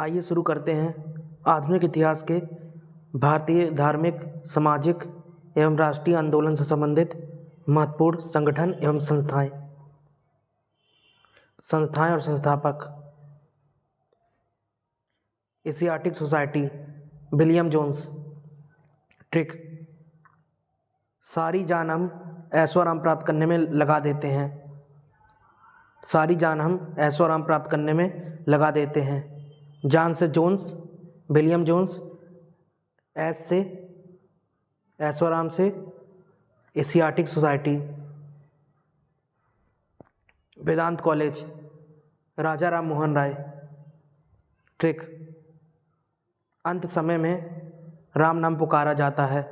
आइए शुरू करते हैं आधुनिक इतिहास के भारतीय धार्मिक, सामाजिक एवं राष्ट्रीय आंदोलन से संबंधित महत्वपूर्ण संगठन एवं संस्थाएं और संस्थापक। Asiatic society, William Jones. Trick, सारी जान हम ऐशो आराम प्राप्त करने में लगा देते हैं। सारी जान हम ऐशो आराम प्राप्त करने में लगा देते हैं। जान से जोन्स, विलियम जोन्स। ऐश से ऐशो आराम से एशियाटिक सोसाइटी। वेदांत कॉलेज, राजा राम मोहन राय। ट्रिक, अंत समय में राम नाम पुकारा जाता है।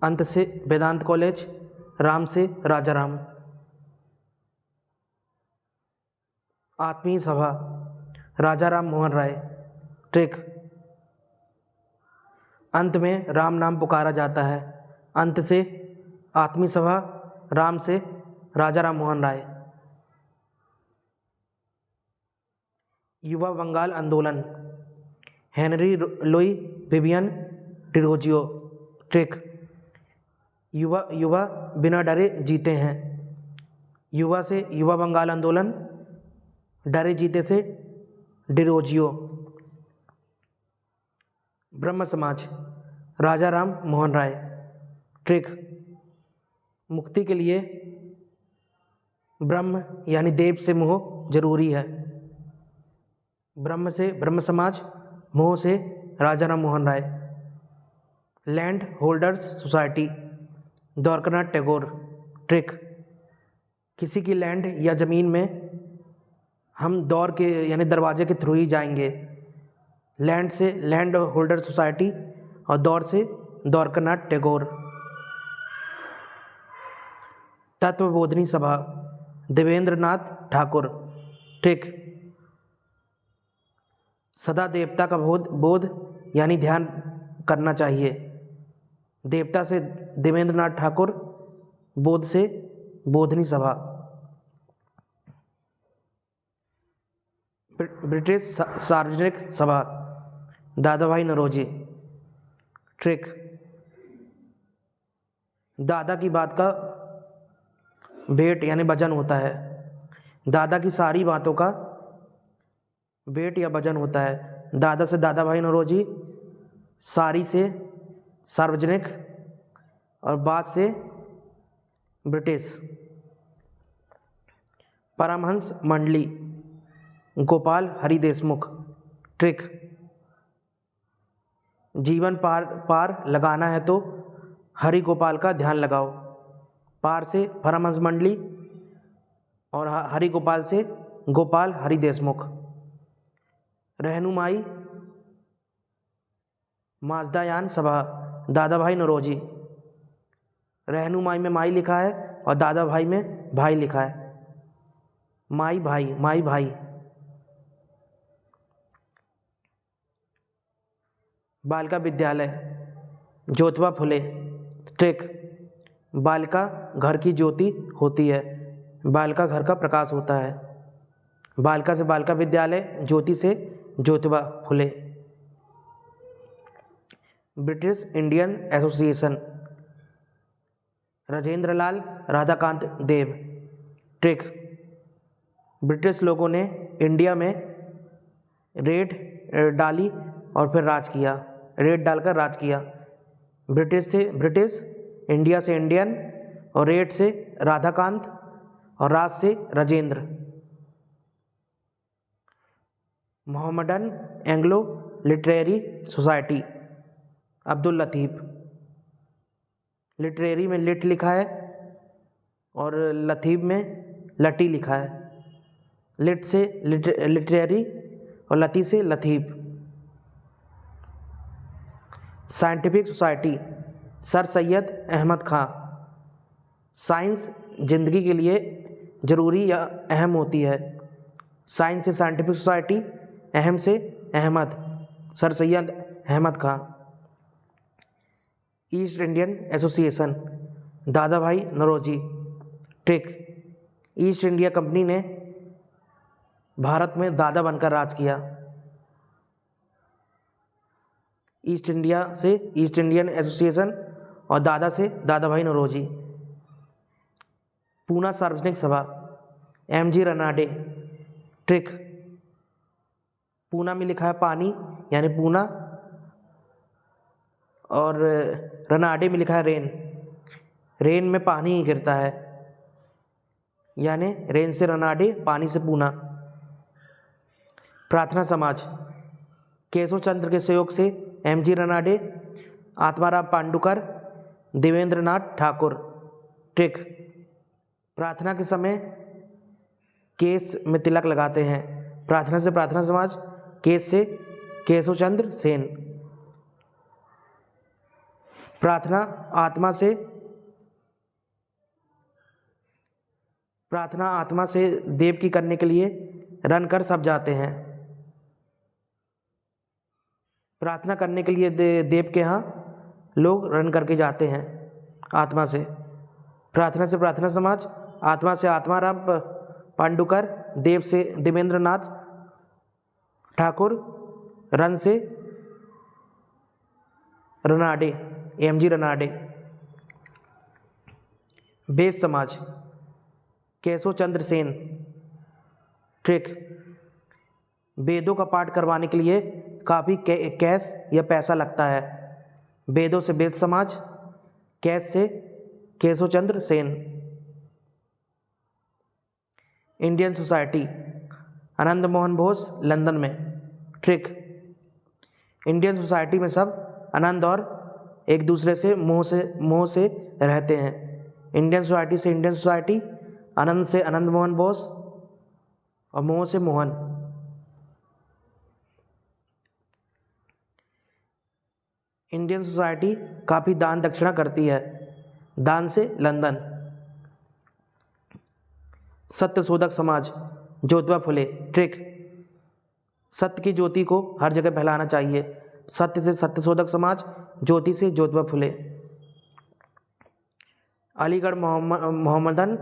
अंत से वेदांत कॉलेज, राम से राजा राम। आत्मीय सभा, राजा राम मोहन राय। ट्रिक, अंत में राम नाम पुकारा जाता है। अंत से आत्मीय सभा, राम से राजा राम मोहन राय। युवा बंगाल आंदोलन, Henry Louis Vivian Derozio. Trick, युवा बिना डरे जीते हैं। युवा से युवा बंगाल आंदोलन, डरे जीते से डिरोजियो। ब्रह्म समाज, राजा राम मोहन राय। ट्रिक, मुक्ति के लिए ब्रह्म यानी देव से मोह जरूरी है। ब्रह्म से ब्रह्म समाज, मोह से Raja Ram Mohan Roy. Landholders society, Dwarkanath Tagore. Trick, किसी की लैंड या ज़मीन में हम दौर के यानी दरवाजे के थ्रू ही जाएंगे। लैंड से लैंड होल्डर सोसाइटी और दौर से द्वारकानाथ टैगोर। तत्वबोधिनी सभा, देवेंद्र नाथ ठाकुर। ट्रिक, सदा देवता का बोध यानी ध्यान करना चाहिए। देवता से देवेंद्र नाथ ठाकुर, बोध से बोधनी सभा। ब्रिटिश सार्वजनिक सभा, दादा भाई नौरोजी। ट्रिक, दादा की बात का वेट यानी वजन होता है। दादा की सारी बातों का वेट या वजन होता है। दादा से दादा भाई नौरोजी, सारी से सार्वजनिक और बात से ब्रिटिश। परमहंस मंडली, गोपाल हरि देशमुख। ट्रिक, जीवन पार लगाना है तो हरि गोपाल का ध्यान लगाओ। पार से परमहंस मंडली और हरि गोपाल से गोपाल हरि देशमुख। रहनुमाई माजदायान सभा, दादा भाई नौरोजी। रहनुमाई में माई लिखा है और दादा भाई में भाई लिखा है। माई भाई। बालिका विद्यालय, ज्योतिबा फुले। ट्रिक, बालिका घर की ज्योति होती है। बालिका घर का प्रकाश होता है। बालिका से बालिका विद्यालय, ज्योति से ज्योतिबा फुले। ब्रिटिश इंडियन एसोसिएशन, राजेंद्र लाल राधाकांत देव। ट्रिक, ब्रिटिश लोगों ने इंडिया में रेड डाली और फिर राज किया। रेड डालकर राज किया। ब्रिटिश से ब्रिटिश, इंडिया से इंडियन और रेड से राधाकांत और राज से Rajendra. Mohammedan Anglo literary society, Abdul Latif. Literary में लिट लिखा है और लतीफ़ में लटी लिखा है। लिट से लिटरेरी और लती से Latif. Scientific society, sir Syed Ahmad Khan. Science जिंदगी के लिए ज़रूरी या अहम होती है। साइंस से साइंटिफिक सोसाइटी, अहम से Ahmad, sir Syed Ahmad Khan. East Indian association, Dadabhai Naoroji. Trick, east India company ने भारत में दादा बनकर राज किया। ईस्ट इंडिया से ईस्ट इंडियन एसोसिएशन और दादा से दादा भाई नौरोजी। पूना सार्वजनिक सभा एमजी रनाडे। ट्रिक, पूना में लिखा है पानी यानी पूना, और रनाडे में लिखा है रेन, रेन में पानी ही गिरता है, यानी रेन से रनाडे, पानी से पूना। प्रार्थना समाज केशव चंद्र के सहयोग से एमजी रनाडे, आत्माराम पांडुकर, देवेंद्र नाथ ठाकुर। ट्रिक, प्रार्थना के समय केस में तिलक लगाते हैं। प्रार्थना से प्रार्थना समाज, केस से केशव चंद्र सेन। प्रार्थना आत्मा से देव की करने के लिए रन कर सब जाते हैं। प्रार्थना करने के लिए देव के यहाँ लोग रन करके जाते हैं आत्मा से। प्रार्थना से प्रार्थना समाज, आत्मा से आत्माराम पांडुकर, देव से देवेंद्र नाथ ठाकुर, रन से रनाडे, एमजी रनाडे। वेद समाज केशव चंद्र सेन। ट्रिक, वेदों का पाठ करवाने के लिए काफ़ी कैश या पैसा लगता है। वेदों से वेद समाज, कैश से Keshav Chandra Sen. Indian society Anand Mohan Bose, London में। ट्रिक, इंडियन सोसाइटी में सब आनंद और एक दूसरे से मोह से रहते हैं। इंडियन सोसाइटी से इंडियन सोसाइटी, आनंद से आनंद मोहन बोस और मोह से मोहन। इंडियन सोसाइटी काफ़ी दान दक्षिणा करती है। दान से लंदन। सत्यशोधक समाज ज्योतिबा फुले। ट्रिक, सत्य की ज्योति को हर जगह फैलाना चाहिए। सत्य से सत्यशोधक समाज, ज्योति से Jyotiba Phule. Aligarh Mohammedan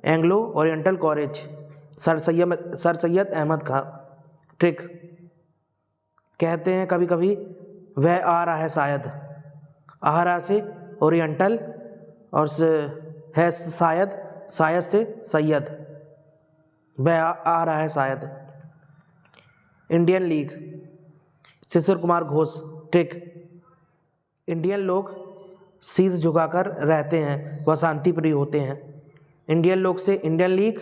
Anglo Oriental College, sir Syed Ahmad Khan. Trick, कहते हैं कभी कभी वह आ रहा है शायद। आ रहा से ओरिएंटल और है शायद, शायद से सैयद, वह आ रहा है शायद। Indian league Shishir Kumar Ghosh. Trick, Indian लोग शीश झुकाकर रहते हैं, वह शांति प्रिय होते हैं। इंडियन लोग से इंडियन लीग,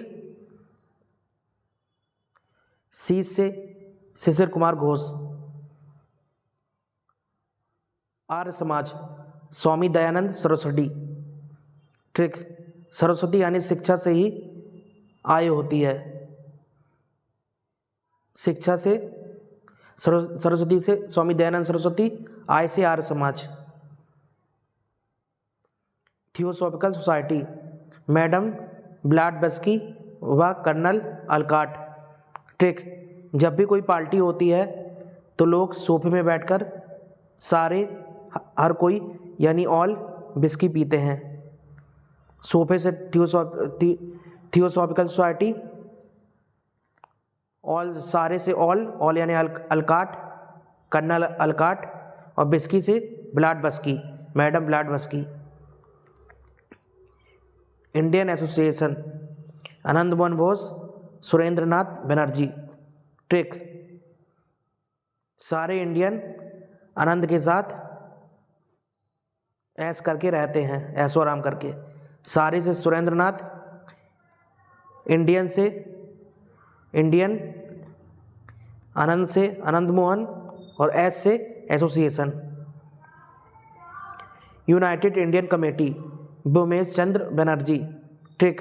शीश से शिशिर कुमार घोष। आर्य समाज स्वामी दयानंद सरस्वती। ट्रिक, सरस्वती यानी शिक्षा से ही आय होती है। शिक्षा से सरस्वती से स्वामी दयानंद सरस्वती, आय से Arya Samaj. Theosophical society madam ब्लाडबस्की व कर्नल अलकाट। ट्रिक, जब भी कोई पार्टी होती है तो लोग सोफे में बैठकर हर कोई यानी ऑल बिस्की पीते हैं। सोफे से थियोसॉफिकल सोसाइटी, ऑल सारे से ऑल यानी अलकाट, कर्नल अलकाट, और बिस्की से ब्लाडबस्की, madam ब्लाडबस्की। Indian association Anand Mohan Bose, Surendra नाथ बनर्जी। ट्रिक, सारे इंडियन आनंद के साथ ऐश करके रहते हैं, ऐशो आराम करके। सारे से सुरेंद्र नाथ, इंडियन से इंडियन, आनंद से आनंद मोहन और एस से association. United Indian Committee Bhumesh Chandra Banerjee. Trick,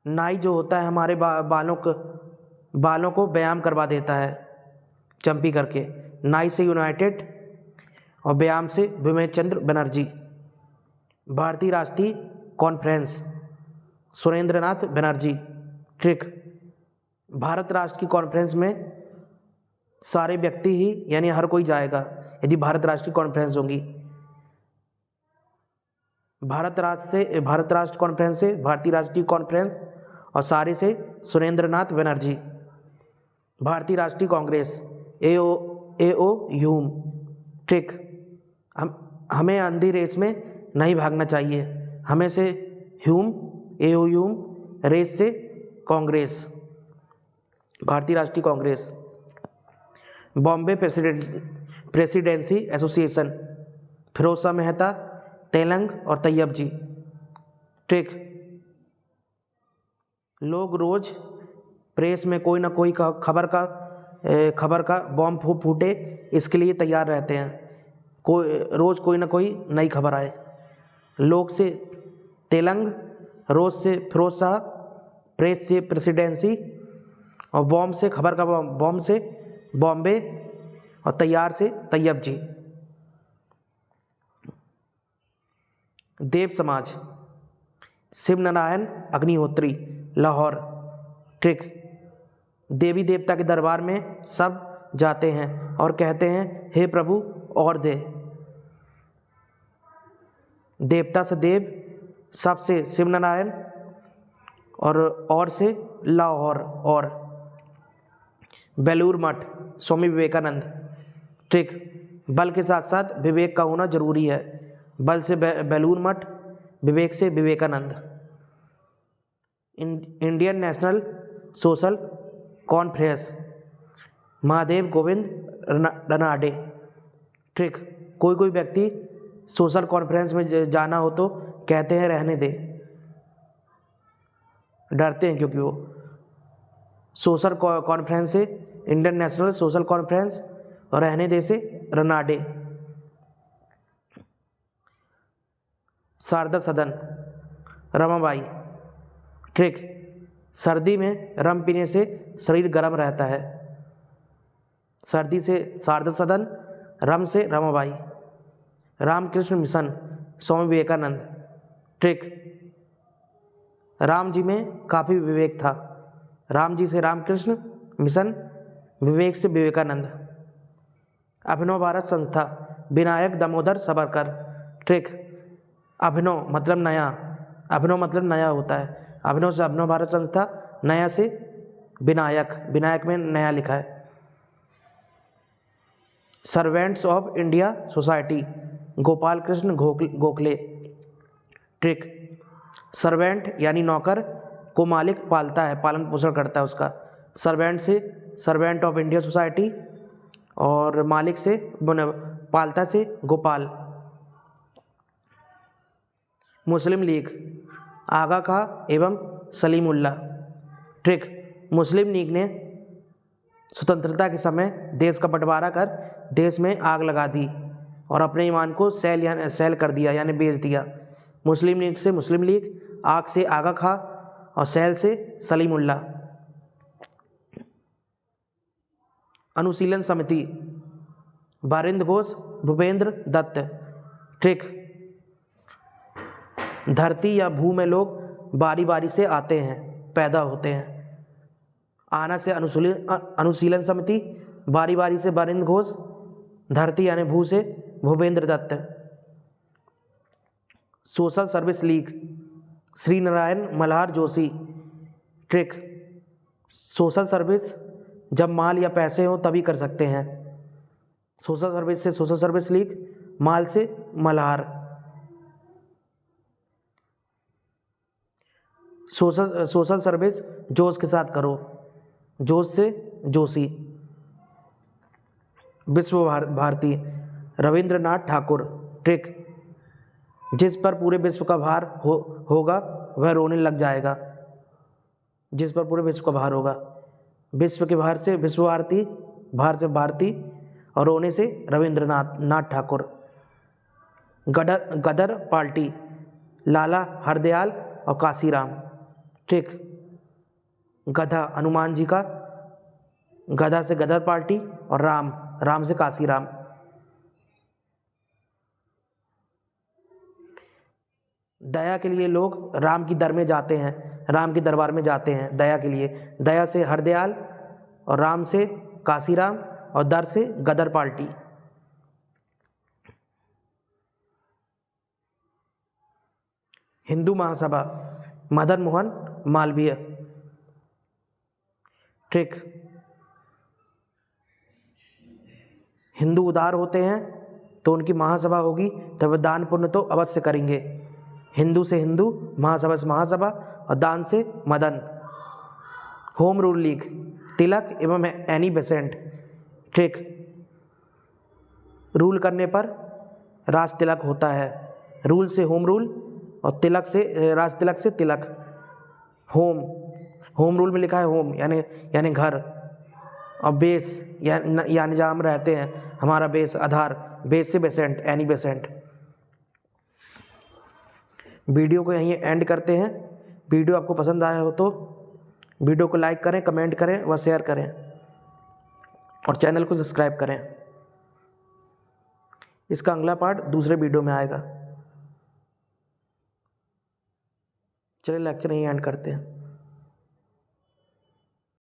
नाई जो होता है हमारे बालों को व्यायाम करवा देता है चंपी करके। नाई से यूनाइटेड और व्यायाम से भूमेश चंद्र बनर्जी। भारतीय राष्ट्रीय कॉन्फ्रेंस सुरेंद्र नाथ बनर्जी। ट्रिक, भारत राष्ट्र की कॉन्फ्रेंस में सारे व्यक्ति ही यानी हर कोई जाएगा यदि भारत राष्ट्र की कॉन्फ्रेंस होगी। भारत राष्ट्र कॉन्फ्रेंस से भारतीय राष्ट्रीय कॉन्फ्रेंस, और सारे से सुरेंद्र नाथ बनर्जी। भारतीय राष्ट्रीय कांग्रेस एओ ह्यूम। ठीक। हमें अंधी रेस में नहीं भागना चाहिए। हमें से ह्यूम रेस से कांग्रेस, भारतीय राष्ट्रीय कांग्रेस। बॉम्बे प्रेसिडेंसी एसोसिएशन, फिरोज शाह मेहता, तेलंग और तैयब जी। ठीक। लोग रोज प्रेस में कोई ना कोई खबर का बॉम्ब फूटे इसके लिए तैयार रहते हैं। रोज कोई ना कोई नई खबर आए। लोग से तेलंग, रोज से फिरोज शाह, प्रेस से प्रेसिडेंसी और बॉम्ब से खबर का बॉम्ब से बॉम्बे और तैयार से तैयब जी। देव समाज, शिव नारायण अग्निहोत्री, लाहौर। ठीक। देवी देवता के दरबार में सब जाते हैं और कहते हैं हे प्रभु और दे। देवता से देव, सब से शिव नारायण और से लाहौर और। बेलूर मठ, स्वामी विवेकानंद। ठीक। बल के साथ साथ विवेक का होना जरूरी है। बल से बेलूर मठ, विवेक से Vivekananda. Indian national social conference, Mahadev Govind Ranade. ठीक। कोई व्यक्ति सोशल कॉन्फ्रेंस में जाना हो तो कहते हैं रहने दे, डरते हैं क्योंकि वो सोशल कॉन्फ्रेंस से इंडियन नेशनल सोशल कॉन्फ्रेंस और रहने दे से रनाडे। शारदा सदन, रमाबाई। ठीक। सर्दी में रम पीने से शरीर गर्म रहता है। सर्दी से शारदा सदन, रम से रमाबाई। रामकृष्ण मिशन, स्वामी विवेकानंद। ठीक। राम जी में काफ़ी विवेक था। राम जी से रामकृष्ण मिशन, विवेक से विवेकानंद। अभिनव भारत संस्था, विनायक दामोदर सावरकर। ठीक। अभिनव मतलब नया, अभिनव मतलब नया होता है। अभिनव से अभिनव भारत संस्था, नया से विनायक, विनायक में नया लिखा है। Servants of India society, Gopal Krishna Gokhale. ठीक। सर्वेंट यानी नौकर को मालिक पालता है, पालन पोषण करता है उसका। सर्वेंट से सर्वेंट ऑफ इंडिया सोसाइटी और मालिक से पालता से गोपाल। मुस्लिम लीग, आगा खां एवं सलीमुल्लाह। ठीक। मुस्लिम लीग ने स्वतंत्रता के समय देश का बंटवारा कर देश में आग लगा दी और अपने ईमान को सेल कर दिया यानी बेच दिया। मुस्लिम लीग से मुस्लिम लीग, आग से आगा खां और सेल से सलीमुल्लाह। अनुशीलन समिति, बारिंद घोष, भूपेंद्र दत्त। ठीक। धरती या भू में लोग बारी बारी से आते हैं, पैदा होते हैं। आना से अनुशीलन समिति, बारी बारी से बारिंद घोष, धरती यानी भू से Bhupendra Datta. Social Service League, Shri Narayan Malhar Joshi. ठीक। सोशल सर्विस जब माल या पैसे हो तभी कर सकते हैं। सोशल सर्विस से सोशल सर्विस लीग, माल से मल्हार। सोशल सर्विस जोश के साथ करो, जोश से जोशी। विश्व भारती, रविंद्रनाथ ठाकुर। ठीक। जिस पर पूरे विश्व का भार होगा वह रोने लग जाएगा। जिस पर पूरे विश्व का भार होगा। विश्व के भार से विश्व भारती, भार से भारती और रोने से रविंद्रनाथ ठाकुर। गदर पार्टी, लाला हरदयाल और काशीराम। ठीक। गधा हनुमान जी का, गधा से गदर पार्टी और राम से काशीराम। दया के लिए लोग राम की दर में जाते हैं, राम के दरबार में जाते हैं दया के लिए। दया से हरदयाल और राम से काशीराम और दर से गदर पार्टी। हिंदू महासभा, मदन मोहन मालवीय। ठीक। हिंदू उदार होते हैं तो उनकी महासभा होगी, तब वे दान पुण्य तो अवश्य करेंगे। हिंदू से हिंदू, महासभा से महासभा और दान से मदन। होम रूल लीग, तिलक एवं एनी बेसेंट। ट्रिक, रूल करने पर राज तिलक होता है। रूल से होम रूल और तिलक से राज तिलक से तिलक। होम, होम रूल में लिखा है होम यानी घर, और बेस यानी जहाँ हम रहते हैं हमारा बेस, आधार। बेस से बेसेंट, एनी बेसेंट। वीडियो को यहीं एंड करते हैं। वीडियो आपको पसंद आया हो तो वीडियो को लाइक करें, कमेंट करें व शेयर करें और चैनल को सब्सक्राइब करें। इसका अगला पार्ट दूसरे वीडियो में आएगा। चलिए लेक्चर यहीं एंड करते हैं।